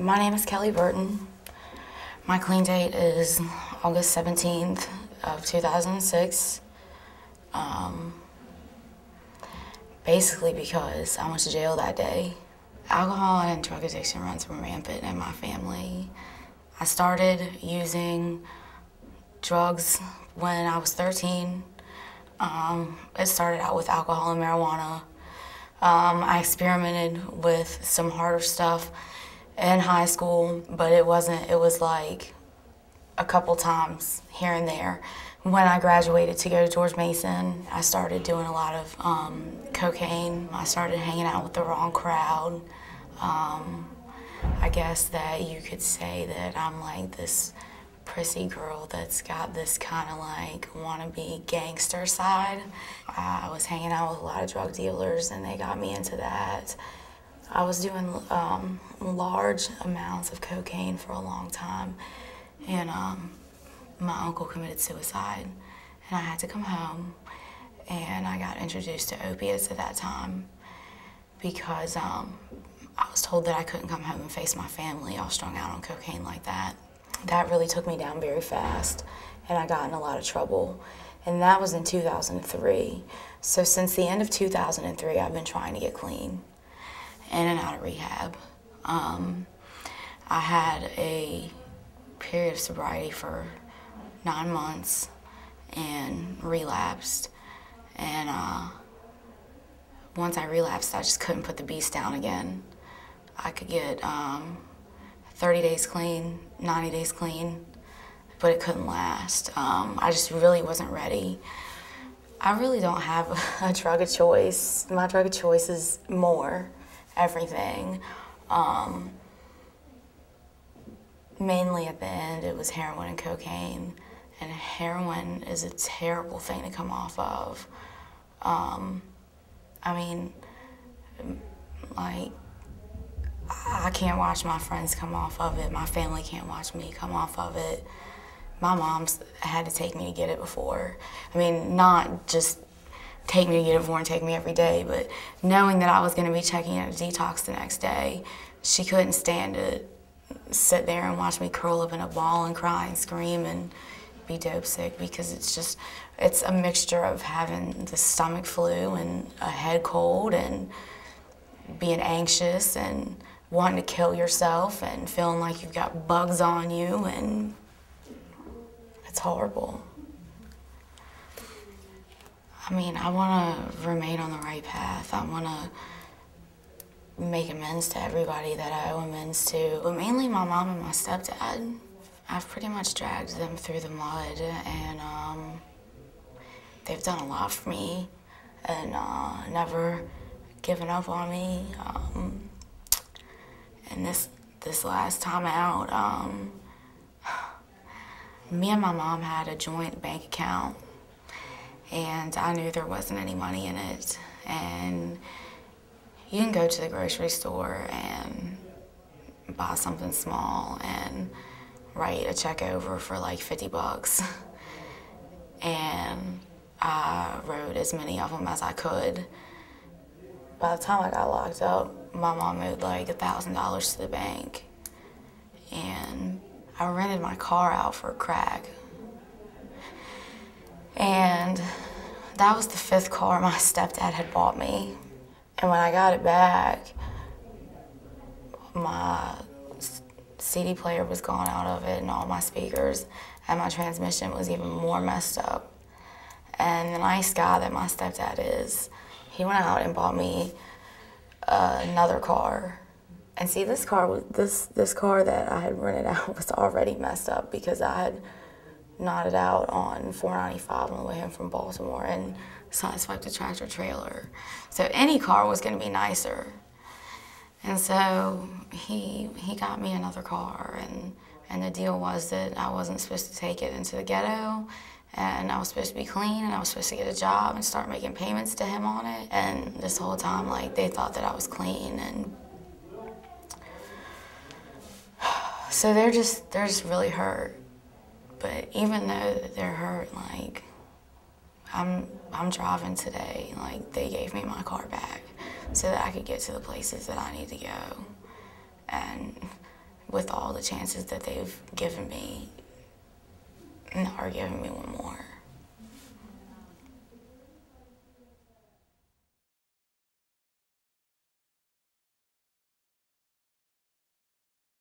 My name is Kelly Burton. My clean date is August 17th of 2006. Basically because I went to jail that day. Alcohol and drug addiction runs rampant in my family. I started using drugs when I was 13. It started out with alcohol and marijuana. I experimented with some harder stuff in high school, but it was like a couple times here and there. When I graduated to go to George Mason, I started doing a lot of cocaine. I started hanging out with the wrong crowd. I guess that you could say that I'm like this prissy girl that's got this kind of like wannabe gangster side. I was hanging out with a lot of drug dealers and they got me into that. I was doing large amounts of cocaine for a long time, and my uncle committed suicide and I had to come home, and I got introduced to opiates at that time because I was told that I couldn't come home and face my family all strung out on cocaine like that. That really took me down very fast, and I got in a lot of trouble. And that was in 2003. So since the end of 2003, I've been trying to get clean, in and out of rehab. I had a period of sobriety for 9 months and relapsed. And once I relapsed, I just couldn't put the beast down again. I could get 30 days clean, 90 days clean, but it couldn't last. I just really wasn't ready. I really don't have a drug of choice. My drug of choice is more everything. Mainly at the end, it was heroin and cocaine, and heroin is a terrible thing to come off of. I mean, like, I can't watch my friends come off of it. My family can't watch me come off of it. My mom's had to take me to get it before. I mean, not just take me to get it before and take me every day, but knowing that I was going to be checking in a detox the next day, she couldn't stand to sit there and watch me curl up in a ball and cry and scream and be dope sick, because it's a mixture of having the stomach flu and a head cold and being anxious and wanting to kill yourself and feeling like you've got bugs on you, and it's horrible. I mean, I want to remain on the right path. I want to make amends to everybody that I owe amends to, but mainly my mom and my stepdad. I've pretty much dragged them through the mud, and they've done a lot for me and never given up on me. And this last time out, me and my mom had a joint bank account, and I knew there wasn't any money in it. And you can go to the grocery store and buy something small and write a check over for like 50 bucks. And I wrote as many of them as I could. By the time I got locked up, my mom owed like $1,000 to the bank. And I rented my car out for crack. And that was the 5th car my stepdad had bought me. And when I got it back, my CD player was gone out of it and all my speakers, and my transmission was even more messed up. And the nice guy that my stepdad is, he went out and bought me another car. And see, this car that I had rented out was already messed up because I had knotted out on 495 on the way home from Baltimore and sideswiped a tractor trailer. So any car was going to be nicer. And so he got me another car, and the deal was that I wasn't supposed to take it into the ghetto, and I was supposed to be clean, and I was supposed to get a job and start making payments to him on it. And this whole time, like, they thought that I was clean, and so they're just really hurt. But even though they're hurt, like, I'm driving today. Like, they gave me my car back so that I could get to the places that I need to go. And with all the chances that they've given me, and are giving me one more.